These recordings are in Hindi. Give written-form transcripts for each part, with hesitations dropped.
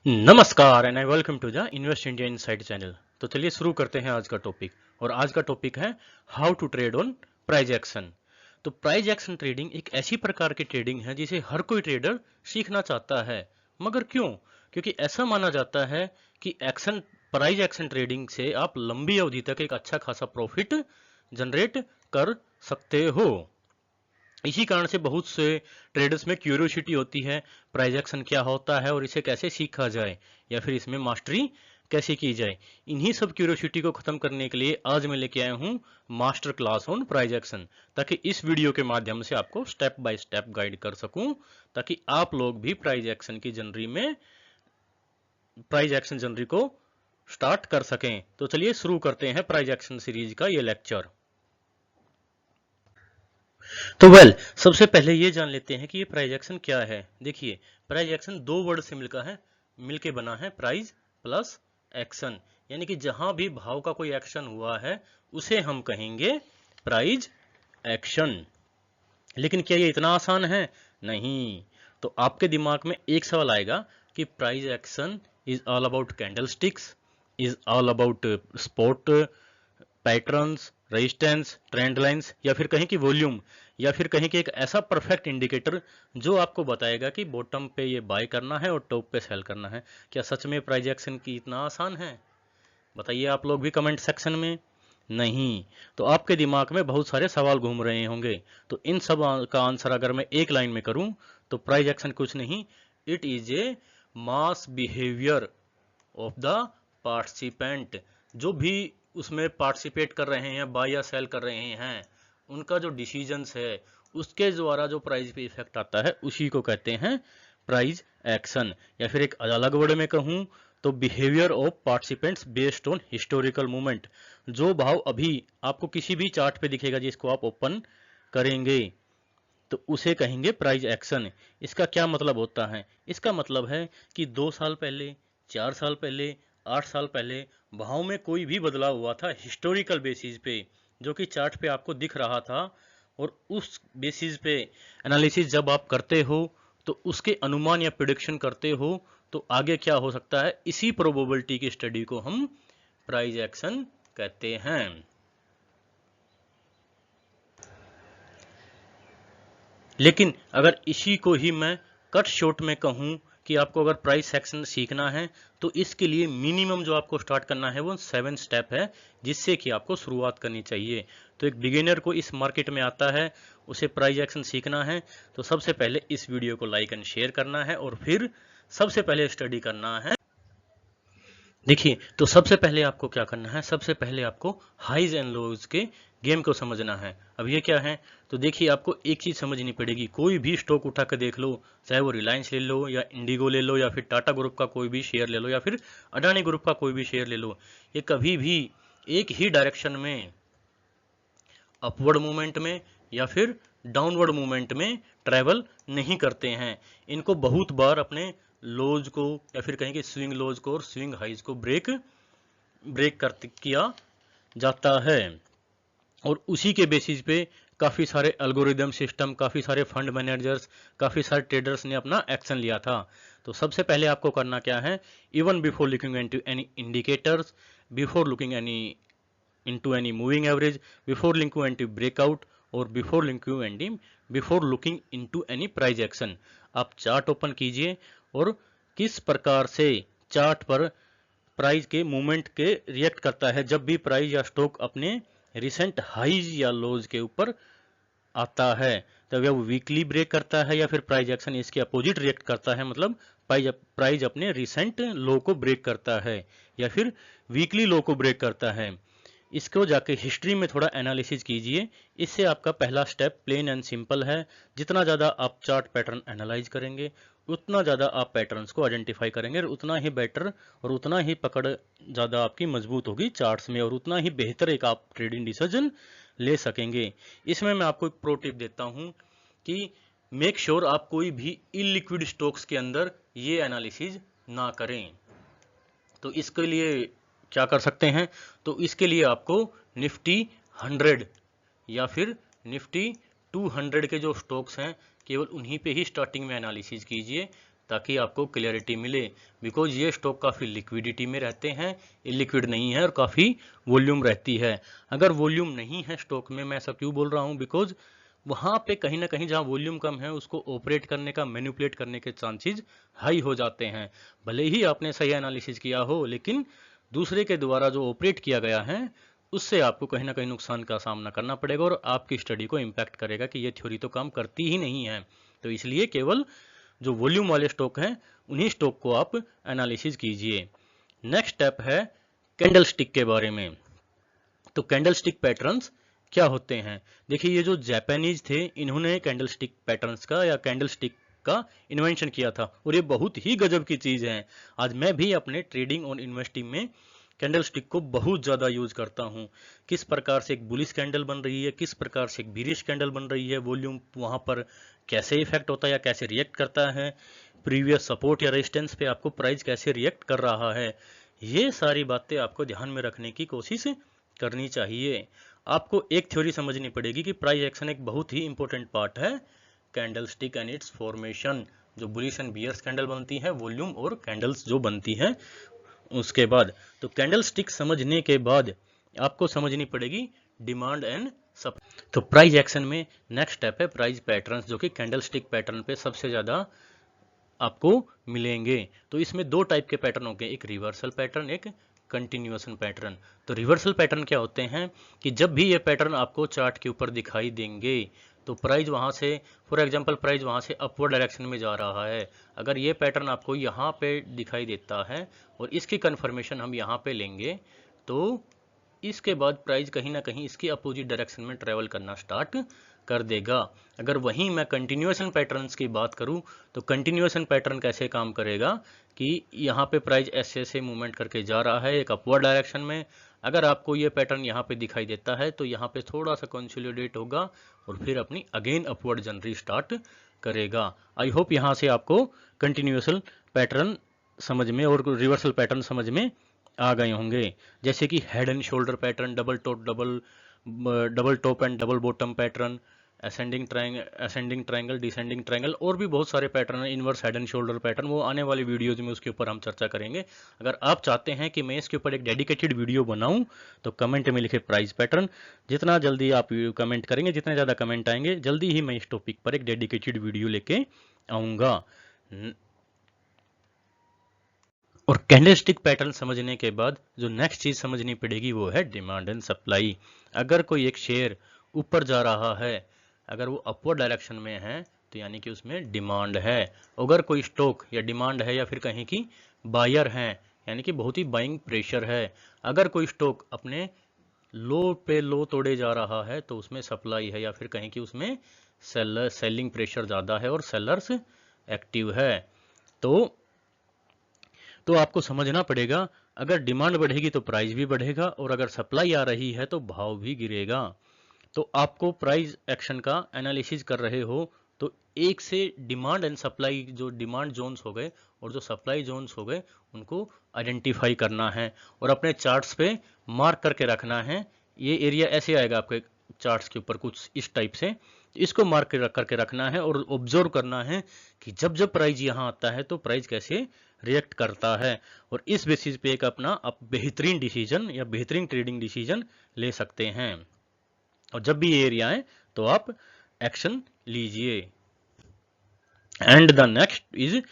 नमस्कार and I welcome to the Invest India Inside channel. तो चलिए शुरू करते हैं आज का टॉपिक। और आज का टॉपिक है how to trade on price action. तो प्राइस एक्शन ट्रेडिंग एक ऐसी प्रकार की ट्रेडिंग है जिसे हर कोई ट्रेडर सीखना चाहता है। मगर क्यों? क्योंकि ऐसा माना जाता है कि प्राइस एक्शन ट्रेडिंग से आप लंबी अवधि तक एक अच्छा खासा प्रॉफिट जनरेट कर सकते हो। इसी कारण से बहुत से ट्रेडर्स में क्यूरियोसिटी होती है, प्राइस एक्शन क्या होता है और इसे कैसे सीखा जाए या फिर इसमें मास्टरी कैसे की जाए। इन्हीं सब क्यूरियोसिटी को खत्म करने के लिए आज मैं लेके आया हूँ master class on price action, ताकि इस वीडियो के माध्यम से आपको स्टेप बाय स्टेप गाइड कर सकूं, ताकि आप लोग भी प्राइस एक्शन जनरी को स्टार्ट कर सकें। तो चलिए शुरू करते हैं प्राइस एक्शन सीरीज का ये लेक्चर। तो सबसे पहले ये जान लेते हैं कि ये प्राइस एक्शन क्या है। देखिए, प्राइस एक्शन दो वर्ड से मिलके बना है, प्राइस प्लस एक्शन। यानी कि जहां भी भाव का कोई एक्शन हुआ है उसे हम कहेंगे प्राइस एक्शन। लेकिन क्या ये इतना आसान है? नहीं। तो आपके दिमाग में एक सवाल आएगा कि price action is all about candle sticks, is all about spot patterns, resistance, trend lines, या फिर कहीं की वॉल्यूम, या फिर कहीं की एक ऐसा परफेक्ट इंडिकेटर जो आपको बताएगा कि बॉटम पे ये बाय करना है और टॉप पे सेल करना है। क्या सच में प्राइस एक्शन की इतना आसान है? बताइए आप लोग भी कमेंट सेक्शन में। नहीं। तो आपके दिमाग में बहुत सारे सवाल घूम रहे होंगे। तो इन सब का आंसर अगर मैं एक लाइन में करूं तो प्राइस एक्शन कुछ नहीं, it is a mass behaviour of the participant. जो भी उसमें पार्टिसिपेट कर रहे हैं, बाय या सेल कर रहे हैं, उनका जो डिसीजंस है उसके द्वारा जो प्राइस पे इफेक्ट आता है उसी को कहते हैं प्राइस एक्शन। या फिर एक अलग वर्ड में कहूं तो behaviour of participants based on historical movement. जो भाव अभी आपको किसी भी चार्ट पे दिखेगा जिसको आप ओपन करेंगे तो उसे कहेंगे प्राइस एक्शन। इसका क्या मतलब होता है? इसका मतलब है कि 2 साल पहले, 4 साल पहले, 8 साल पहले भाव में कोई भी बदलाव हुआ था हिस्टोरिकल बेसिस पे, जो कि चार्ट पे आपको दिख रहा था, और उस बेसिस पे एनालिसिस जब आप करते हो तो उसके अनुमान या प्रिडिक्शन करते हो तो आगे क्या हो सकता है, इसी प्रोबेबिलिटी की स्टडी को हम प्राइस एक्शन कहते हैं। लेकिन अगर इसी को ही मैं कट शॉर्ट में कहूं कि आपको अगर प्राइस एक्शन सीखना है तो इसके लिए मिनिमम जो आपको स्टार्ट करना है वो 7 स्टेप है, जिससे कि आपको शुरुआत करनी चाहिए। तो एक बिगिनर को इस मार्केट में आता है, उसे प्राइस एक्शन सीखना है, तो सबसे पहले इस वीडियो को लाइक एंड शेयर करना है और फिर सबसे पहले स्टडी करना है। देखिए, तो सबसे पहले आपको क्या करना है, सबसे पहले आपको हाइज एंड लोज के गेम को समझना है। अब ये क्या है? तो देखिए, आपको एक चीज समझनी पड़ेगी। कोई भी स्टॉक उठा कर देख लो, चाहे वो रिलायंस ले लो या इंडिगो ले लो या फिर टाटा ग्रुप का कोई भी शेयर ले लो या फिर अडानी ग्रुप का कोई भी शेयर ले लो, ये कभी भी एक ही डायरेक्शन में, अपवर्ड मूवमेंट में या फिर डाउनवर्ड मूवमेंट में ट्रेवल नहीं करते हैं। इनको बहुत बार अपने लोज को या फिर कहें कि स्विंग लोज को और स्विंग हाइज को ब्रेक किया जाता है। और उसी के बेसिस पे काफ़ी सारे एल्गोरिदम सिस्टम, काफ़ी सारे फंड मैनेजर्स, काफ़ी सारे ट्रेडर्स ने अपना एक्शन लिया था। तो सबसे पहले आपको करना क्या है, even before looking into any indicators, before looking into any moving average, before linking into breakout और before looking into any price action, आप चार्ट ओपन कीजिए और किस प्रकार से चार्ट पर प्राइस के मूवमेंट के रिएक्ट करता है जब भी प्राइस या स्टॉक अपने रिसेंट हाइज या लोज के ऊपर आता है। तो अगर वो वीकली ब्रेक करता है या फिर प्राइस एक्शन इसके अपोजिट रिएक्ट करता है, मतलब प्राइस अपने रिसेंट लो को ब्रेक करता है या फिर वीकली लो को ब्रेक करता है, इसको जाके हिस्ट्री में थोड़ा एनालिसिस कीजिए। इससे आपका पहला स्टेप प्लेन एंड सिंपल है। जितना ज़्यादा आप चार्ट पैटर्न एनालाइज करेंगे उतना ज़्यादा आप पैटर्न्स को आइडेंटिफाई करेंगे और उतना ही बेटर और उतना ही पकड़ ज़्यादा आपकी मजबूत होगी चार्ट्स में और उतना ही बेहतर एक आप ट्रेडिंग डिसीजन ले सकेंगे। इसमें मैं आपको एक प्रो टिप देता हूं कि मेक श्योर आप कोई भी इलिक्विड स्टॉक्स के अंदर ये एनालिसिस ना करें। तो इसके लिए क्या कर सकते हैं, तो इसके लिए आपको निफ्टी 100 या फिर निफ्टी 200 के जो स्टॉक्स हैं केवल उन्हीं पे ही स्टार्टिंग में एनालिसिस कीजिए, ताकि आपको क्लियरिटी मिले, बिकॉज ये स्टॉक काफ़ी लिक्विडिटी में रहते हैं, इलिक्विड नहीं है और काफ़ी वॉल्यूम रहती है। अगर वॉल्यूम नहीं है स्टॉक में, मैं ऐसा क्यों बोल रहा हूँ, बिकॉज वहाँ पे कहीं ना कहीं जहाँ वॉल्यूम कम है उसको ऑपरेट करने का, मैनिपुलेट करने के चांसेस हाई हो जाते हैं। भले ही आपने सही एनालिसिस किया हो, लेकिन दूसरे के द्वारा जो ऑपरेट किया गया है उससे आपको कहीं ना कहीं नुकसान का सामना करना पड़ेगा और आपकी स्टडी को इम्पैक्ट करेगा कि ये थ्योरी तो काम करती ही नहीं है। तो इसलिए केवल जो वॉल्यूम वाले स्टॉक हैं उन्हीं स्टॉक को आप एनालिसिस कीजिए। नेक्स्ट स्टेप है कैंडल स्टिक के बारे में। तो कैंडल स्टिक पैटर्न्स क्या होते हैं? देखिए, ये जो जापानीज थे इन्होंने कैंडल स्टिक पैटर्न्स का या कैंडल स्टिक का इन्वेंशन किया था और ये बहुत ही गजब की चीज है। आज मैं भी अपने ट्रेडिंग और इन्वेस्टिंग में कैंडल स्टिक को बहुत ज़्यादा यूज करता हूँ। किस प्रकार से एक बुलिश कैंडल बन रही है, किस प्रकार से एक बीरिश कैंडल बन रही है, वॉल्यूम वहाँ पर कैसे इफेक्ट होता है या कैसे रिएक्ट करता है, प्रीवियस सपोर्ट या रेजिस्टेंस पे आपको प्राइस कैसे रिएक्ट कर रहा है, ये सारी बातें आपको ध्यान में रखने की कोशिश करनी चाहिए। आपको एक थ्योरी समझनी पड़ेगी कि प्राइस एक्शन एक बहुत ही इंपॉर्टेंट पार्ट है candle stick and it's formation. जो बुलिश एंड बियर्स कैंडल बनती है, वॉल्यूम और कैंडल्स जो बनती हैं उसके बाद। तो कैंडल स्टिक समझने के बाद आपको समझनी पड़ेगी डिमांड एंड सप्लाई। तो प्राइस एक्शन में नेक्स्ट स्टेप है प्राइस पैटर्न्स, जो कि कैंडल स्टिक पैटर्न पे सबसे ज्यादा आपको मिलेंगे। तो इसमें दो टाइप के पैटर्न होंगे, एक रिवर्सल पैटर्न, एक कंटिन्यूएशन पैटर्न। तो रिवर्सल पैटर्न क्या होते हैं कि जब भी ये पैटर्न आपको चार्ट के ऊपर दिखाई देंगे तो प्राइस वहां से, फॉर एग्जांपल प्राइस वहां से अपवर्ड डायरेक्शन में जा रहा है, अगर ये पैटर्न आपको यहाँ पे दिखाई देता है और इसकी कंफर्मेशन हम यहाँ पे लेंगे तो इसके बाद प्राइस कहीं ना कहीं इसकी अपोजिट डायरेक्शन में ट्रेवल करना स्टार्ट कर देगा। अगर वहीं मैं कंटिन्यूएशन पैटर्न्स की बात करूं तो कंटिन्यूएशन पैटर्न कैसे काम करेगा कि यहाँ पे प्राइस ऐसे ऐसे मूवमेंट करके जा रहा है एक अपवर्ड डायरेक्शन में, अगर आपको ये पैटर्न यहाँ पे दिखाई देता है तो यहाँ पे थोड़ा सा कंसोलिडेट होगा और फिर अपनी अगेन अपवर्ड जर्नी स्टार्ट करेगा। आई होप यहाँ से आपको कंटिन्यूएशन पैटर्न समझ में और रिवर्सल पैटर्न समझ में आ गए होंगे, जैसे कि head and shoulder pattern, double top and double bottom pattern, ascending triangle, descending triangle, और भी बहुत सारे पैटर्न हैं, inverse head and shoulder pattern, वो आने वाली वीडियोज में उसके ऊपर हम चर्चा करेंगे। अगर आप चाहते हैं कि मैं इसके ऊपर एक डेडिकेटेड वीडियो बनाऊं तो कमेंट में लिखे प्राइस पैटर्न। जितना जल्दी आप कमेंट करेंगे, जितने ज़्यादा कमेंट आएंगे, जल्दी ही मैं इस टॉपिक पर एक डेडिकेटेड वीडियो लेके आऊँगा। और कैंडलस्टिक पैटर्न समझने के बाद जो नेक्स्ट चीज समझनी पड़ेगी वो है डिमांड एंड सप्लाई। अगर कोई एक शेयर ऊपर जा रहा है, अगर वो अपवर्ड डायरेक्शन में है तो यानी कि उसमें डिमांड है। अगर कोई स्टॉक या डिमांड है या फिर कहीं की बायर है यानी कि बहुत ही बाइंग प्रेशर है। अगर कोई स्टॉक अपने लो पे लो तोड़े जा रहा है तो उसमें सप्लाई है या फिर कहीं की उसमें सेलिंग प्रेशर ज़्यादा है और सेलर्स एक्टिव है। तो आपको समझना पड़ेगा, अगर डिमांड बढ़ेगी तो प्राइस भी बढ़ेगा और अगर सप्लाई आ रही है तो भाव भी गिरेगा। तो आपको प्राइस एक्शन का एनालिसिस कर रहे हो तो एक से डिमांड एंड सप्लाई, जो डिमांड जोन्स हो गए और जो सप्लाई जोन्स हो गए, उनको आइडेंटिफाई करना है और अपने चार्ट्स पे मार्क करके रखना है। ये एरिया ऐसे आएगा आपके चार्ट्स के ऊपर कुछ इस टाइप से, इसको मार्क करके रखना है और ऑब्जर्व करना है कि जब जब प्राइस यहाँ आता है तो प्राइस कैसे रिएक्ट करता है, और इस बेसिस पे एक अपना आप बेहतरीन डिसीजन या बेहतरीन ट्रेडिंग डिसीजन ले सकते हैं। और जब भी ये एरिया आए तो आप एक्शन लीजिए। And the next is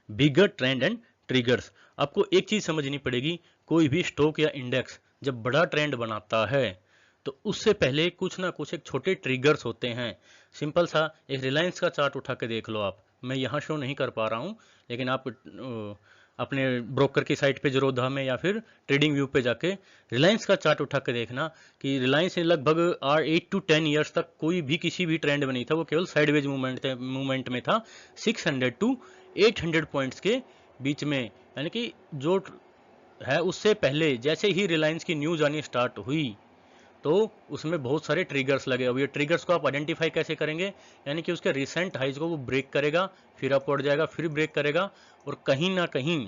bigger trend and triggers. आपको एक चीज समझनी पड़ेगी, कोई भी स्टॉक या इंडेक्स जब बड़ा ट्रेंड बनाता है तो उससे पहले कुछ ना कुछ एक छोटे ट्रिगर्स होते हैं। सिंपल सा एक रिलायंस का चार्ट उठा के देख लो आप, मैं यहाँ शो नहीं कर पा रहा हूँ लेकिन आप अपने ब्रोकर की साइट पे ज़ीरोधा में या फिर ट्रेडिंग व्यू पे जाके रिलायंस का चार्ट उठा के देखना कि रिलायंस ने लगभग 8 to 10 ईयर्स तक कोई भी किसी भी ट्रेंड में नहीं था, वो केवल साइडवेज मूवमेंट में था 600 to 800 पॉइंट्स के बीच में। यानी कि जो है उससे पहले जैसे ही रिलायंस की न्यूज आनी स्टार्ट हुई तो उसमें बहुत सारे ट्रिगर्स लगे। अब ये ट्रिगर्स को आप आइडेंटिफाई कैसे करेंगे, यानी कि उसके रिसेंट हाइज को वो ब्रेक करेगा, फिर अपवर्ड जाएगा, फिर ब्रेक करेगा, और कहीं ना कहीं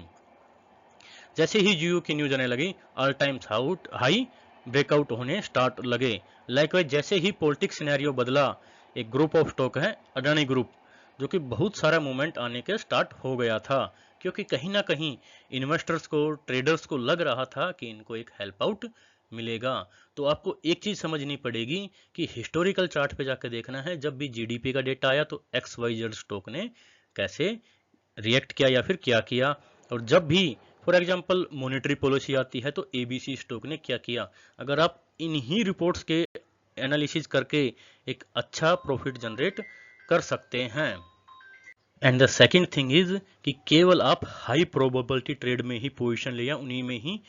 जैसे ही जियो की न्यूज आने लगी ऑल टाइम हाई ब्रेकआउट होने स्टार्ट लगे। लाइकवाइज जैसे ही पॉलिटिक्स सिनेरियो बदला, एक ग्रुप ऑफ स्टॉक है अडानी ग्रुप, जो कि बहुत सारा मूवमेंट आने के स्टार्ट हो गया था, क्योंकि कहीं ना कहीं इन्वेस्टर्स को, ट्रेडर्स को लग रहा था कि इनको एक हेल्प आउट मिलेगा। तो आपको एक चीज समझनी पड़ेगी कि हिस्टोरिकल चार्ट पे जाकर देखना है, जब भी जीडीपी का डेटा आया तो XYZ स्टॉक ने कैसे रिएक्ट किया या फिर क्या किया, और जब भी फॉर एग्जांपल मॉनेटरी पॉलिसी आती है तो ABC स्टॉक ने क्या किया। अगर आप इन्हीं रिपोर्ट्स के एनालिसिस करके एक अच्छा प्रॉफिट जनरेट कर सकते हैं। And the second thing is कि केवल आप हाई प्रोबेबिलिटी ट्रेड में ही पोजीशन ले या उन्हीं में ही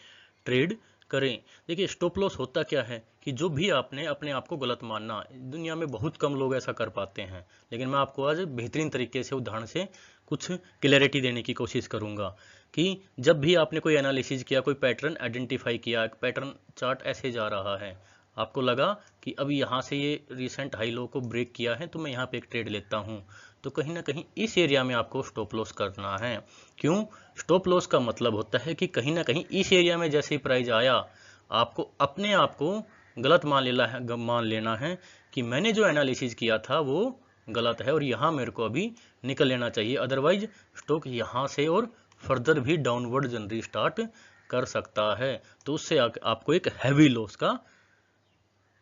ट्रेड करें। देखिए स्टॉप लॉस होता क्या है कि जो भी आपने अपने आप को गलत मानना, दुनिया में बहुत कम लोग ऐसा कर पाते हैं, लेकिन मैं आपको आज बेहतरीन तरीके से उदाहरण से कुछ क्लैरिटी देने की कोशिश करूंगा कि जब भी आपने कोई एनालिसिस किया, कोई पैटर्न आइडेंटिफाई किया, एक पैटर्न चार्ट ऐसे जा रहा है, आपको लगा कि अब यहाँ से ये रिसेंट हाई लो को ब्रेक किया है तो मैं यहाँ पे एक ट्रेड लेता हूँ, तो कहीं ना कहीं इस एरिया में आपको स्टॉप लॉस करना है। क्यों? स्टॉप लॉस का मतलब होता है कि कहीं ना कहीं इस एरिया में जैसे ही प्राइस आया, आपको अपने आप को गलत मान लेना है कि मैंने जो एनालिसिस किया था वो गलत है और यहाँ मेरे को अभी निकल लेना चाहिए, अदरवाइज स्टॉक यहाँ से और फर्दर भी डाउनवर्ड जर्नी स्टार्ट कर सकता है, तो उससे आपको एक हैवी लॉस का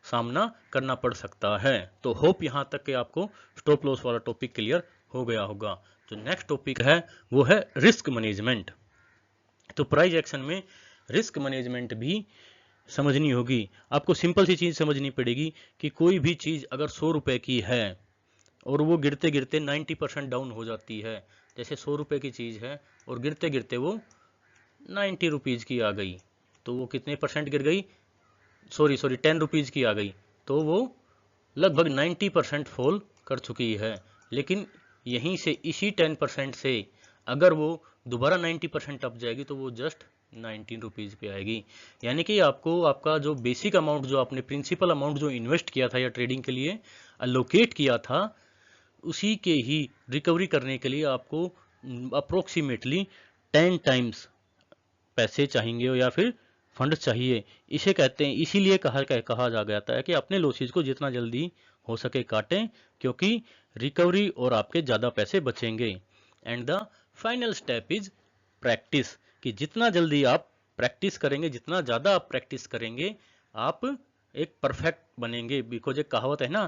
सामना करना पड़ सकता है। तो होप यहां तक कि आपको स्टॉप लॉस वाला टॉपिक क्लियर हो गया होगा। जो नेक्स्ट टॉपिक है वो है रिस्क मैनेजमेंट। तो प्राइस एक्शन में रिस्क मैनेजमेंट भी समझनी होगी। आपको सिंपल सी चीज समझनी पड़ेगी कि कोई भी चीज अगर 100 रुपए की है और वो गिरते गिरते 90% डाउन हो जाती है, जैसे 100 रुपए की चीज है और गिरते गिरते वो 90 रुपीज की आ गई, तो वो कितने परसेंट गिर गई, सॉरी 10 रुपीज की आ गई, तो वो लगभग 90% फॉल कर चुकी है। लेकिन यहीं से इसी 10% से अगर वो दोबारा 90% अप जाएगी तो वो जस्ट 19 रुपीज पे आएगी। यानी कि आपको आपका जो बेसिक अमाउंट, जो आपने प्रिंसिपल अमाउंट जो इन्वेस्ट किया था या ट्रेडिंग के लिए अलोकेट किया था, उसी के ही रिकवरी करने के लिए आपको अप्रोक्सीमेटली 10 टाइम्स पैसे चाहिए या फिर फंड चाहिए। इसे कहते हैं, इसीलिए कहा जा जाता है कि अपने लॉसेज को जितना जल्दी हो सके काटें, क्योंकि रिकवरी और आपके ज़्यादा पैसे बचेंगे। And the final step is practice, कि जितना जल्दी आप प्रैक्टिस करेंगे, जितना ज़्यादा आप प्रैक्टिस करेंगे, आप एक परफेक्ट बनेंगे। बिकॉज एक कहावत है ना,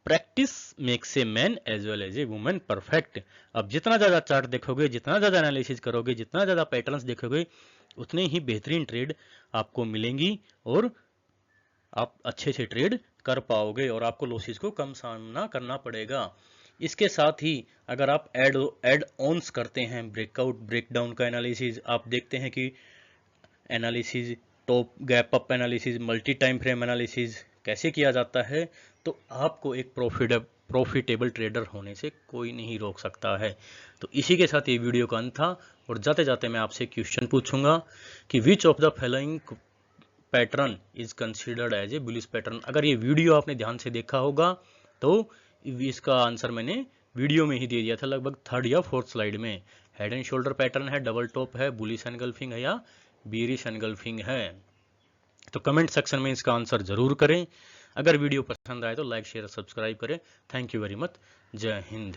practice makes a man as well as a woman perfect. अब जितना ज़्यादा चार्ट देखोगे, जितना ज़्यादा एनालिसिस करोगे, जितना ज़्यादा पैटर्न्स देखोगे, उतने ही बेहतरीन ट्रेड आपको मिलेंगी और आप अच्छे से ट्रेड कर पाओगे और आपको लॉसेस को कम सामना करना पड़ेगा। इसके साथ ही अगर आप एड ऑन्स करते हैं, ब्रेकआउट ब्रेकडाउन का एनालिसिस, आप देखते हैं कि analysis, top gap up analysis, multi time frame analysis कैसे किया जाता है, तो आपको एक प्रॉफिटेबल ट्रेडर होने से कोई नहीं रोक सकता है। तो इसी के साथ ये वीडियो का अंत था और जाते जाते मैं आपसे क्वेश्चन पूछूंगा कि which of the following pattern is considered as a bullish pattern. अगर ये वीडियो आपने ध्यान से देखा होगा तो इसका आंसर मैंने वीडियो में ही दे दिया था, लगभग 3rd या 4th स्लाइड में। हेड एंड शोल्डर पैटर्न है, डबल टॉप है, बुलिश एनगल्फिंग है या बीरिश एनगल्फिंग है। तो कमेंट सेक्शन में इसका आंसर जरूर करें। अगर वीडियो पसंद आए तो लाइक शेयर सब्सक्राइब करें। Thank you very much. जय हिंद।